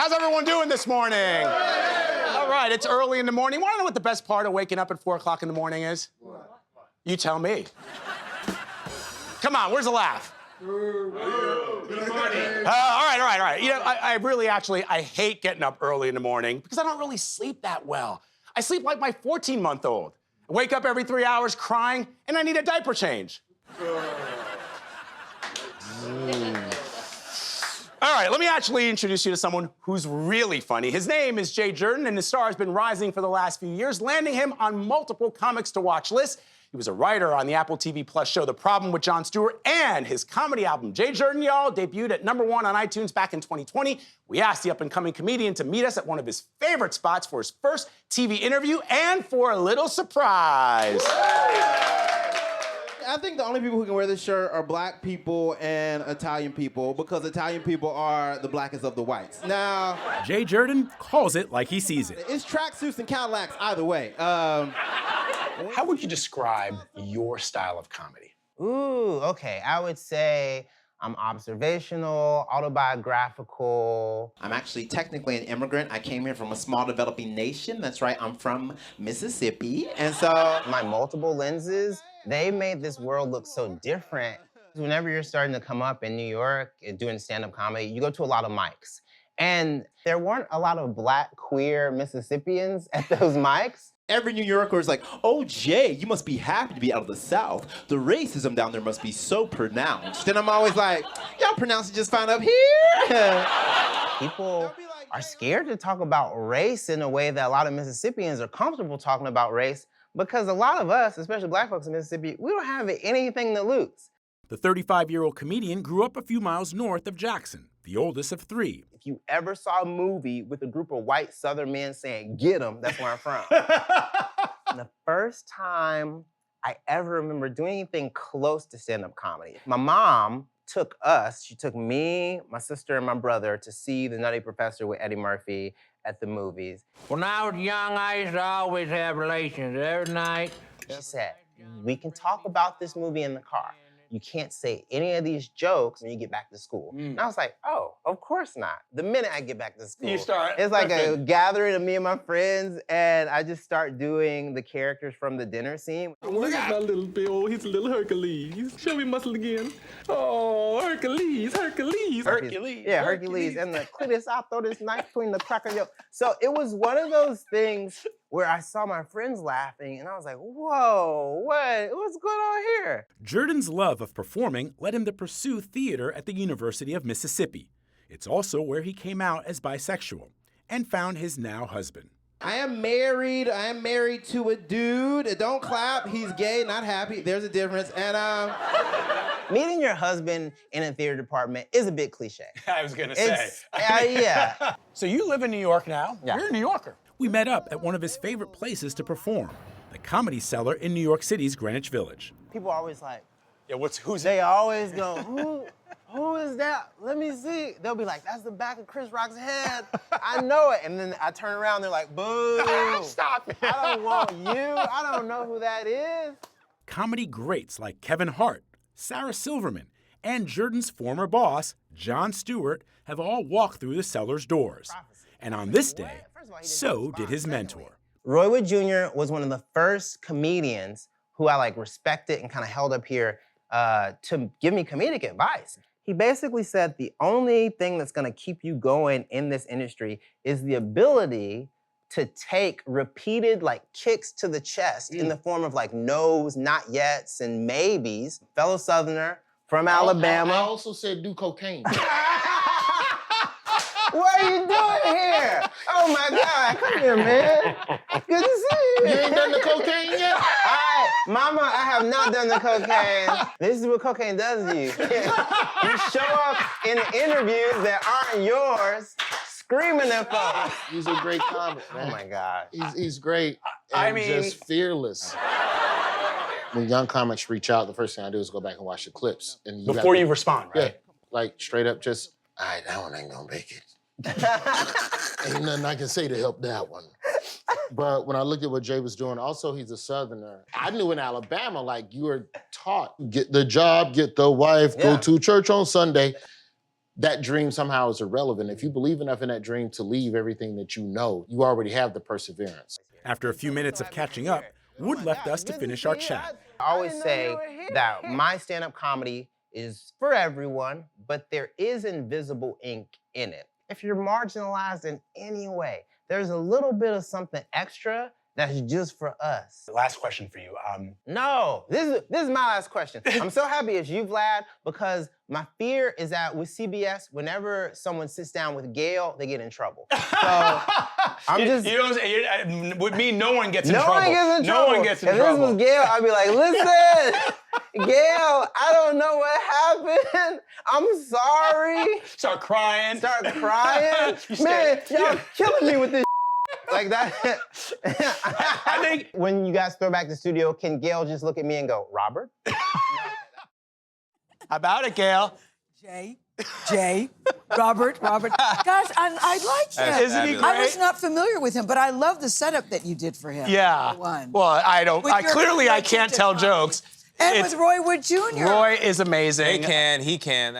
How's everyone doing this morning? All right, it's early in the morning. Want to know what the best part of waking up at 4 o'clock in the morning is? What? You tell me. Come on, where's the laugh? Good morning. All right. You know, I really I hate getting up early in the morning because I don't really sleep that well. I sleep like my 14-month-old. I wake up every 3 hours crying, and I need a diaper change. All right, let me actually introduce you to someone who's really funny. His name is Jay Jurden, and his star has been rising for the last few years, landing him on multiple comics to watch lists. He was a writer on the Apple TV Plus show The Problem with Jon Stewart, and his comedy album, Jay Jurden, y'all, debuted at #1 on iTunes back in 2020. We asked the up-and-coming comedian to meet us at one of his favorite spots for his first TV interview and for a little surprise. I think the only people who can wear this shirt are black people and Italian people because Italian people are the blackest of the whites. Now, Jay Jurden calls it like he sees it. It's tracksuits and Cadillacs either way. How would you describe your style of comedy? Ooh, okay. I would say I'm observational, autobiographical. I'm actually technically an immigrant. I came here from a small developing nation. That's right, I'm from Mississippi. And so My multiple lenses, they made this world look so different. Whenever you're starting to come up in New York and doing stand-up comedy, you go to a lot of mics. And there weren't a lot of black, queer Mississippians at those mics. every New Yorker is like, oh, Jay, you must be happy to be out of the South. The racism down there must be so pronounced. And I'm always like, y'all pronounce it just fine up here. People are scared to talk about race in a way that a lot of Mississippians are comfortable talking about race because a lot of us, especially black folks in Mississippi, we don't have anything to lose. The 35-year-old comedian grew up a few miles north of Jackson, the oldest of three. If you ever saw a movie with a group of white Southern men saying, "Get 'em," that's where I'm from. The first time I ever remember doing anything close to stand-up comedy, my mom took us, she took me, my sister, and my brother to see The Nutty Professor with Eddie Murphy at the movies. When I was young, I used to always have relations every night. She said, we can talk about this movie in the car. You can't say any of these jokes when you get back to school. And I was like, oh, of course not. The minute I get back to school, it's like a gathering of me and my friends, and I just start doing the characters from the dinner scene. Look at my little Bill, he's a little Hercules. Show me muscle again. Oh, Hercules. Yeah, Hercules. And the Cletus, I'll throw this knife between the crack of your... So it was one of those things where I saw my friends laughing, and I was like, whoa, what's going on here? Jurden's love of performing led him to pursue theater at the University of Mississippi. It's also where he came out as bisexual and found his now husband. I am married to a dude. Don't clap, he's gay, not happy. There's a difference. And Meeting your husband in a theater department is a bit cliche. I was gonna say. Yeah. So you live in New York now? Yeah. You're a New Yorker. We met up at one of his favorite places to perform, the Comedy Cellar in New York City's Greenwich Village. People are always like, Yeah, who's they always go, who is that? Let me see. They'll be like, that's the back of Chris Rock's head. I know it. And then I turn around, they're like, boo. Stop it. I don't want you. I don't know who that is. Comedy greats like Kevin Hart, Sarah Silverman, and Jurden's former boss, Jon Stewart, have all walked through the Cellar's doors. And on this day, so did his mentor. Roy Wood Jr. was one of the first comedians who I respected and kind of held up here to give me comedic advice. He basically said the only thing that's gonna keep you going in this industry is the ability to take repeated kicks to the chest in the form of no's, not yets, and maybes. Fellow Southerner from Alabama. I also said do cocaine. What are you doing here? Oh my God, come here, man. Good to see you. You ain't done the cocaine yet? Mama, I have not done the cocaine. This is what cocaine does to you. You show up in interviews that aren't yours, screaming at folks. He's a great comic, man. Oh my God. He's great and just fearless. When young comics reach out, the first thing I do is go back and watch the clips. And Before you respond, right? Yeah, straight up just, all right, that one ain't gonna make it. Ain't nothing I can say to help that one. But when I looked at what Jay was doing, also he's a Southerner. I knew in Alabama, you were taught, get the job, get the wife, go to church on Sunday. that dream somehow is irrelevant. If you believe enough in that dream to leave everything that you know, you already have the perseverance. After a few minutes of catching up, Wood left us to finish our chat. I always say that my stand-up comedy is for everyone, but there is invisible ink in it. If you're marginalized in any way, there's a little bit of something extra that's just for us. Last question for you. No, this is my last question. I'm so happy it's you, Vlad, because my fear is that with CBS, whenever someone sits down with Gayle, they get in trouble. So I'm just... With me, no one gets in No trouble. one gets in trouble. No one gets in if trouble. If this was Gayle, I'd be like, listen, Gayle, I don't know what happened. I'm sorry. Start crying. Man, y'all killing me with this like that. I think when you guys throw back the studio, can Gayle just look at me and go, Robert? How about it, Gayle? Jay, Robert. Gosh, I like him. Isn't he great? I was not familiar with him, but I love the setup that you did for him. Yeah. Well, I don't. With your Clearly, I can't connection to tell comedy. jokes. And with Roy Wood Jr. Roy is amazing. He can.